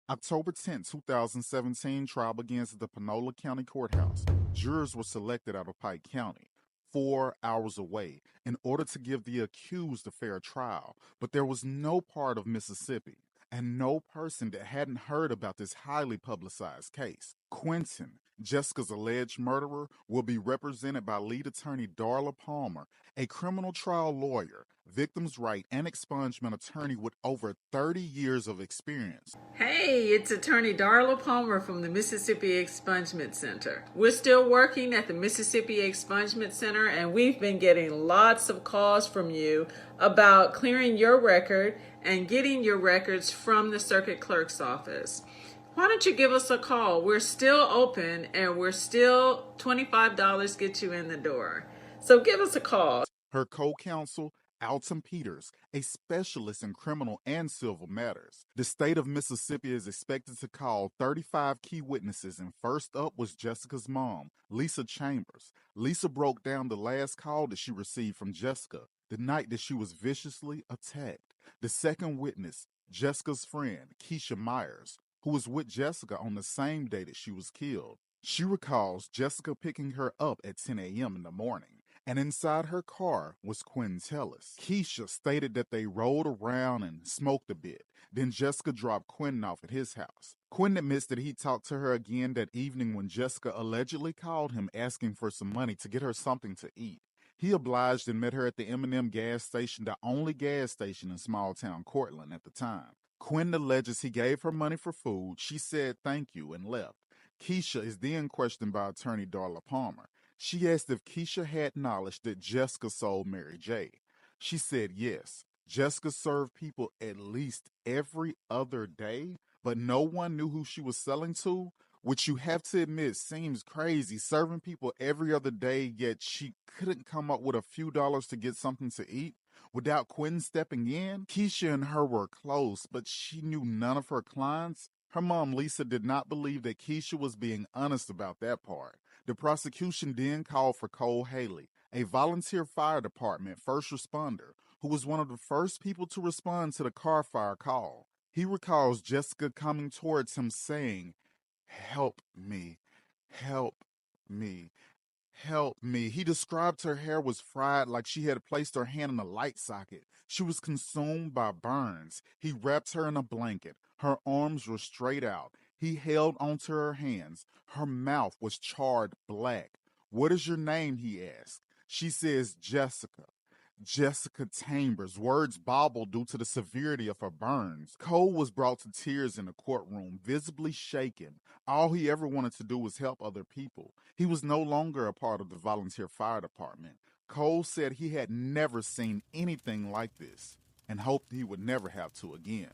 October 10, 2017, trial begins at the Panola County Courthouse. Jurors were selected out of Pike County, 4 hours away, in order to give the accused a fair trial. But there was no part of Mississippi and no person that hadn't heard about this highly publicized case. Quinton, Jessica's alleged murderer, will be represented by lead attorney Darla Palmer, a criminal trial lawyer, victims' right, and expungement attorney with over 30 years of experience. Hey, it's attorney Darla Palmer from the Mississippi Expungement Center. We're still working at the Mississippi Expungement Center, and we've been getting lots of calls from you about clearing your record and getting your records from the circuit clerk's office. Why don't you give us a call? We're still open, and we're still $25 get you in the door. So give us a call. Her co-counsel, Alton Peters, a specialist in criminal and civil matters. The state of Mississippi is expected to call 35 key witnesses, and first up was Jessica's mom, Lisa Chambers. Lisa broke down the last call that she received from Jessica, the night that she was viciously attacked. The second witness, Jessica's friend, Keisha Myers, who was with Jessica on the same day that she was killed. She recalls Jessica picking her up at 10 a.m. in the morning, and inside her car was Quinton Tellis. Keisha stated that they rode around and smoked a bit. Then Jessica dropped Quinton off at his house. Quinton admits that he talked to her again that evening when Jessica allegedly called him asking for some money to get her something to eat. He obliged and met her at the M&M gas station, the only gas station in small-town Cortland at the time. Quinton alleges he gave her money for food. She said thank you and left. Keisha is then questioned by attorney Darla Palmer. She asked if Keisha had knowledge that Jessica sold Mary J. She said yes. Jessica served people at least every other day, but no one knew who she was selling to, which you have to admit seems crazy. Serving people every other day, yet she couldn't come up with a few dollars to get something to eat without Quinton stepping in. Keisha and her were close, but she knew none of her clients. Her mom, Lisa, did not believe that Keisha was being honest about that part. The prosecution then called for Cole Haley, a volunteer fire department first responder who was one of the first people to respond to the car fire call. He recalls Jessica coming towards him saying, "Help me, help me, help me." He described her hair was fried like she had placed her hand in a light socket. She was consumed by burns. He wrapped her in a blanket. Her arms were straight out. He held onto her hands. Her mouth was charred black. "What is your name?" he asked. She says, "Jessica." Jessica Chambers. Words bobbled due to the severity of her burns. Cole was brought to tears in the courtroom, visibly shaken. All he ever wanted to do was help other people. He was no longer a part of the volunteer fire department. Cole said he had never seen anything like this and hoped he would never have to again.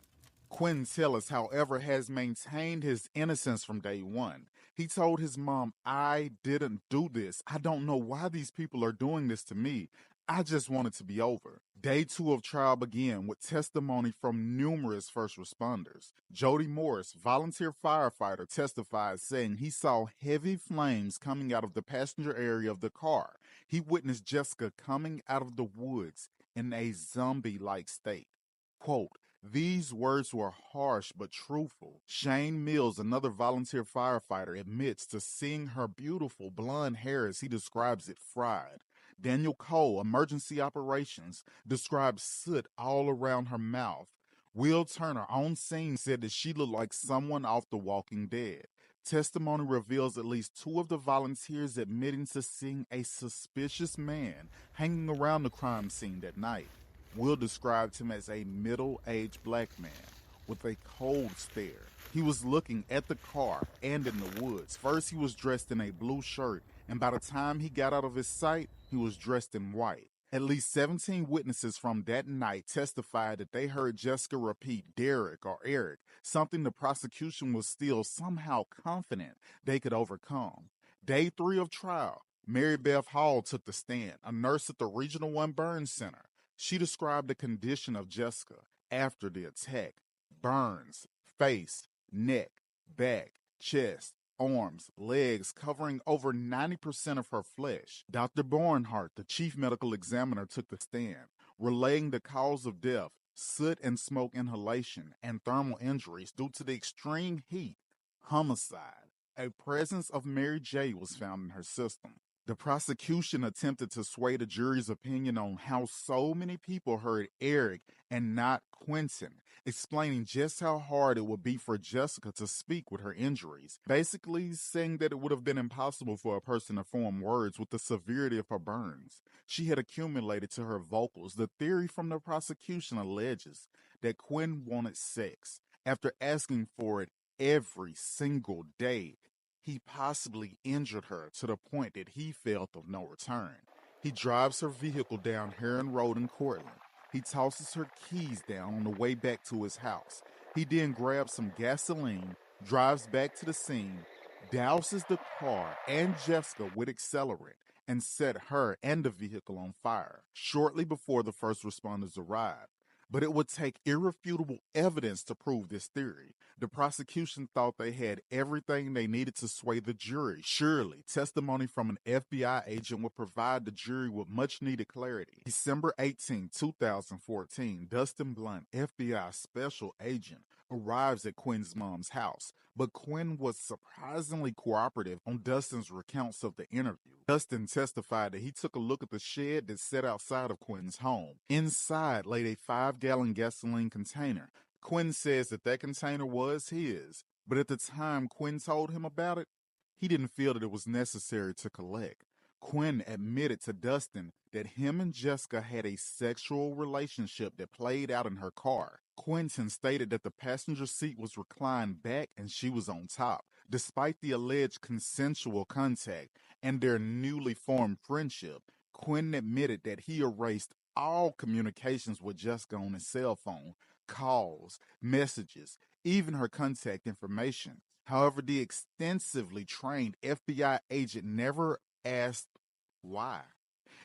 Quinton Tellis, however, has maintained his innocence from day one. He told his mom, "I didn't do this. I don't know why these people are doing this to me. I just want it to be over." Day 2 of trial began with testimony from numerous first responders. Jody Morris, volunteer firefighter, testified saying he saw heavy flames coming out of the passenger area of the car. He witnessed Jessica coming out of the woods in a zombie-like state. Quote, "These words were harsh but truthful." Shane Mills, another volunteer firefighter, admits to seeing her beautiful blonde hair, as he describes it, fried. Daniel Cole, emergency operations, describes soot all around her mouth. Will Turner, on scene, said that she looked like someone off The Walking Dead. Testimony reveals at least 2 of the volunteers admitting to seeing a suspicious man hanging around the crime scene that night. Will described him as a middle-aged black man with a cold stare. He was looking at the car and in the woods. First, he was dressed in a blue shirt, and by the time he got out of his sight, he was dressed in white. At least 17 witnesses from that night testified that they heard Jessica repeat Derrick or Eric, something the prosecution was still somehow confident they could overcome. Day 3 of trial, Mary Beth Hall took the stand, a nurse at the Regional 1 Burn Center. She described the condition of Jessica after the attack: burns, face, neck, back, chest, arms, legs, covering over 90% of her flesh. Dr. Barnhart, the chief medical examiner, took the stand, relaying the cause of death: soot and smoke inhalation, and thermal injuries due to the extreme heat. Homicide. A presence of Mary J. was found in her system. The prosecution attempted to sway the jury's opinion on how so many people heard Eric and not Quinton, explaining just how hard it would be for Jessica to speak with her injuries, basically saying that it would have been impossible for a person to form words with the severity of her burns. She had accumulated to her vocals. The theory from the prosecution alleges that Quinn wanted sex. After asking for it every single day, he possibly injured her to the point that he felt of no return. He drives her vehicle down Heron Road in Cortland. He tosses her keys down on the way back to his house. He then grabs some gasoline, drives back to the scene, douses the car and Jessica with accelerant, and set her and the vehicle on fire shortly before the first responders arrived. But it would take irrefutable evidence to prove this theory. The prosecution thought they had everything they needed to sway the jury. Surely, testimony from an FBI agent would provide the jury with much needed clarity. December 18, 2014, Dustin Blunt, FBI special agent, arrives at Quinn's mom's house, but Quinn was surprisingly cooperative on Dustin's recounts of the interview. Dustin testified that he took a look at the shed that sat outside of Quinn's home. Inside laid a 5-gallon gasoline container. Quinn says that container was his, but at the time Quinn told him about it, he didn't feel that it was necessary to collect. Quinn admitted to Dustin that him and Jessica had a sexual relationship that played out in her car. Quinton stated that the passenger seat was reclined back and she was on top. Despite the alleged consensual contact and their newly formed friendship, Quinn admitted that he erased all communications with Jessica on his cell phone, calls, messages, even her contact information. However, the extensively trained FBI agent never asked why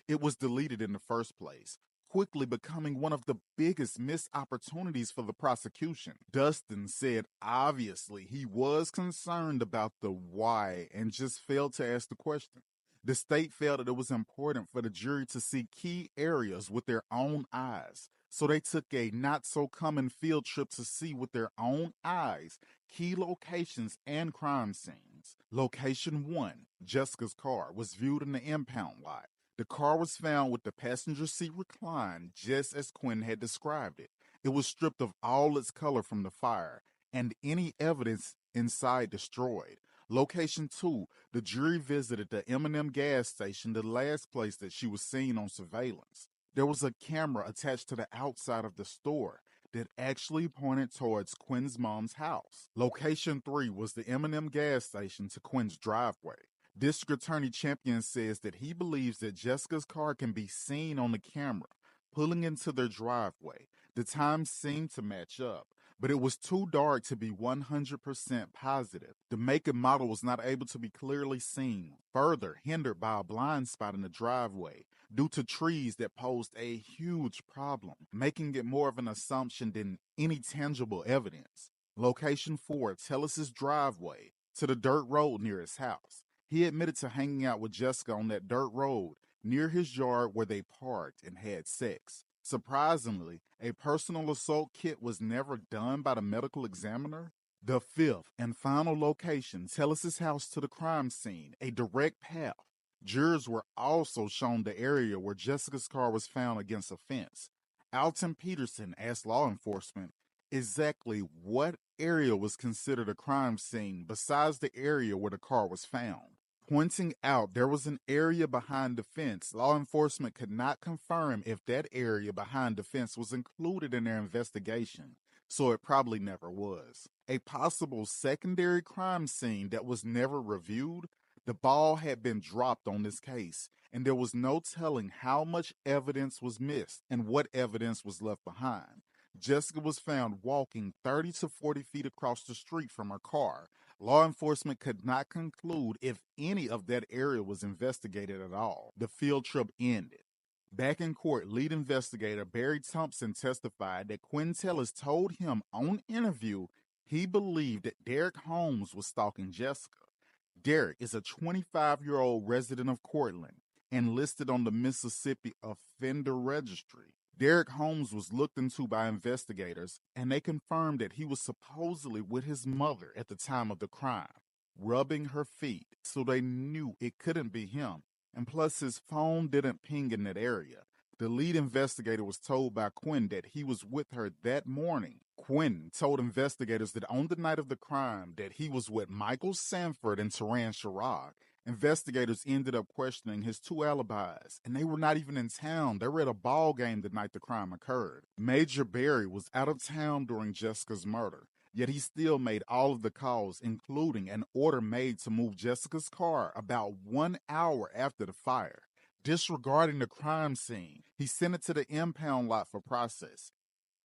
it was deleted in the first place, quickly becoming one of the biggest missed opportunities for the prosecution. Dustin said obviously he was concerned about the why and just failed to ask the question. The state felt that it was important for the jury to see key areas with their own eyes, so they took a not-so-common field trip to see with their own eyes key locations and crime scenes. Location 1, Jessica's car, was viewed in the impound lot. The car was found with the passenger seat reclined, just as Quinn had described it. It was stripped of all its color from the fire, and any evidence inside destroyed. Location 2, the jury visited the M&M gas station, the last place that she was seen on surveillance. There was a camera attached to the outside of the store that actually pointed towards Quinn's mom's house. Location 3 was the M&M gas station to Quinn's driveway. District Attorney Champion says that he believes that Jessica's car can be seen on the camera pulling into their driveway. The times seemed to match up, but it was too dark to be 100% positive. The make and model was not able to be clearly seen, further hindered by a blind spot in the driveway due to trees that posed a huge problem, making it more of an assumption than any tangible evidence. Location 4, Tellis' driveway to the dirt road near his house. He admitted to hanging out with Jessica on that dirt road near his yard where they parked and had sex. Surprisingly, a personal assault kit was never done by the medical examiner. The 5th and final location, Tellis' house to the crime scene, a direct path. Jurors were also shown the area where Jessica's car was found against a fence. Alton Peterson asked law enforcement exactly what area was considered a crime scene besides the area where the car was found. Pointing out there was an area behind the fence, law enforcement could not confirm if that area behind the fence was included in their investigation, so it probably never was. A possible secondary crime scene that was never reviewed, the ball had been dropped on this case, and there was no telling how much evidence was missed and what evidence was left behind. Jessica was found walking 30 to 40 feet across the street from her car. Law enforcement could not conclude if any of that area was investigated at all. The field trip ended. Back in court, lead investigator Barry Thompson testified that Quinton Tellis told him on interview he believed that Derek Holmes was stalking Jessica. Derek is a 25-year-old resident of Cortland and listed on the Mississippi Offender Registry. Derrick Holmes was looked into by investigators, and they confirmed that he was supposedly with his mother at the time of the crime, rubbing her feet, so they knew it couldn't be him. And plus, his phone didn't ping in that area. The lead investigator was told by Quinn that he was with her that morning. Quinn told investigators that on the night of the crime that he was with Michael Sanford and Taran Sharag. Investigators ended up questioning his two alibis, and they were not even in town. They were at a ball game the night the crime occurred. Major Barry was out of town during Jessica's murder, yet he still made all of the calls, including an order made to move Jessica's car about 1 hour after the fire. Disregarding the crime scene, he sent it to the impound lot for process.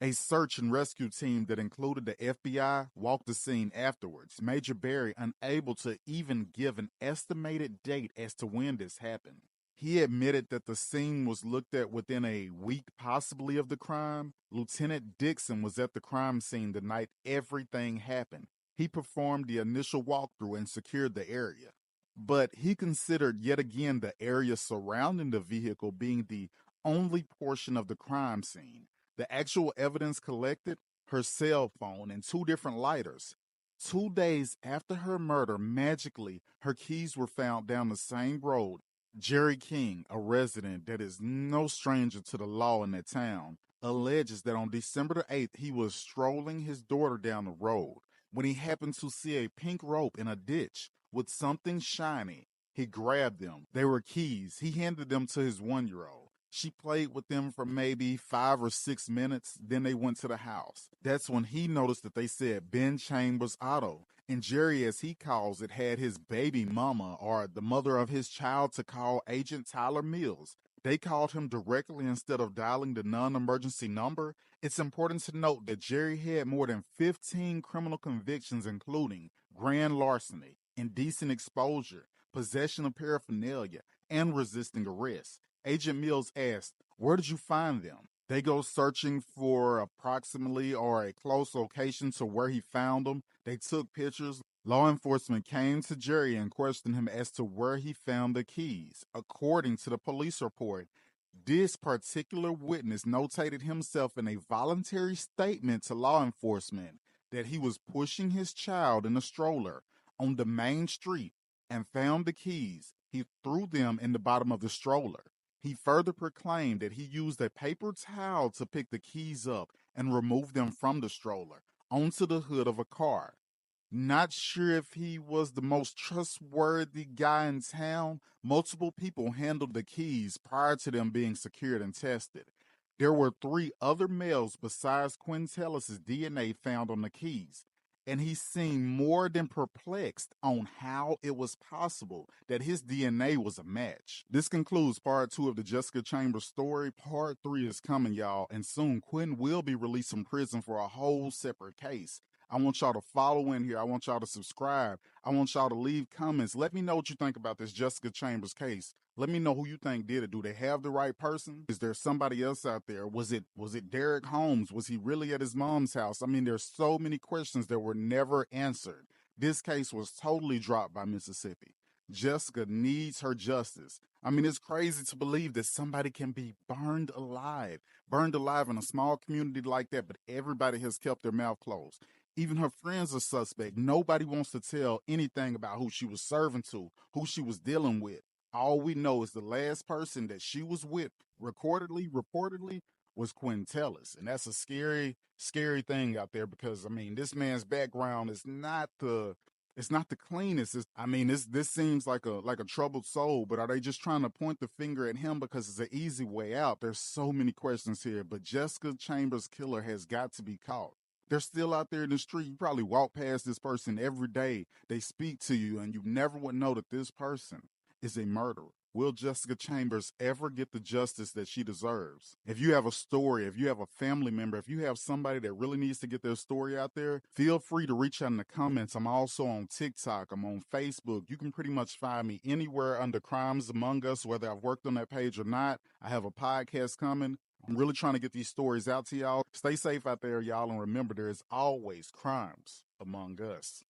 A search and rescue team that included the FBI walked the scene afterwards. Major Barry unable to even give an estimated date as to when this happened. He admitted that the scene was looked at within a week possibly of the crime. Lieutenant Dixon was at the crime scene the night everything happened. He performed the initial walkthrough and secured the area. But he considered yet again the area surrounding the vehicle being the only portion of the crime scene. The actual evidence collected, her cell phone and 2 different lighters. 2 days after her murder, magically, her keys were found down the same road. Jerry King, a resident that is no stranger to the law in that town, alleges that on December the 8th, he was strolling his daughter down the road when he happened to see a pink rope in a ditch with something shiny. He grabbed them. They were keys. He handed them to his 1-year-old. She played with them for maybe 5 or 6 minutes, then they went to the house. That's when he noticed that they said Ben Chambers Auto. And Jerry, as he calls it, had his baby mama, or the mother of his child, to call Agent Tyler Mills. They called him directly instead of dialing the non-emergency number. It's important to note that Jerry had more than 15 criminal convictions, including grand larceny, indecent exposure, possession of paraphernalia, and resisting arrest. Agent Mills asked, "Where did you find them?" They go searching for approximately or a close location to where he found them. They took pictures. Law enforcement came to Jerry and questioned him as to where he found the keys. According to the police report, this particular witness notated himself in a voluntary statement to law enforcement that he was pushing his child in a stroller on the main street and found the keys. He threw them in the bottom of the stroller. He further proclaimed that he used a paper towel to pick the keys up and remove them from the stroller onto the hood of a car. Not sure if he was the most trustworthy guy in town. Multiple people handled the keys prior to them being secured and tested. There were 3 other males besides Quinton Tellis' DNA found on the keys, and he seemed more than perplexed on how it was possible that his DNA was a match. This concludes part 2 of the Jessica Chambers story. Part 3 is coming, y'all, and soon Quinn will be released from prison for a whole separate case. I want y'all to follow in here. I want y'all to subscribe. I want y'all to leave comments. Let me know what you think about this Jessica Chambers case. Let me know who you think did it. Do they have the right person? Is there somebody else out there? Was it Derrick Holmes? Was he really at his mom's house? I mean, there's so many questions that were never answered. This case was totally dropped by Mississippi. Jessica needs her justice. I mean, it's crazy to believe that somebody can be burned alive in a small community like that, but everybody has kept their mouth closed. Even her friends are suspect. Nobody wants to tell anything about who she was serving to, who she was dealing with. All we know is the last person that she was with, reportedly, was Quinton Tellis. And that's a scary, scary thing out there because, I mean, this man's background is not the cleanest. This seems like a troubled soul, but are they just trying to point the finger at him because it's an easy way out? There's so many questions here, but Jessica Chambers' killer has got to be caught. They're still out there in the street. You probably walk past this person every day. They speak to you, and you never would know that this person is a murderer. Will Jessica Chambers ever get the justice that she deserves? If you have a story, if you have a family member, if you have somebody that really needs to get their story out there, feel free to reach out in the comments. I'm also on TikTok. I'm on Facebook. You can pretty much find me anywhere under Crimes Among Us, whether I've worked on that page or not. I have a podcast coming. I'm really trying to get these stories out to y'all. Stay safe out there, y'all, and remember, there is always crimes among us.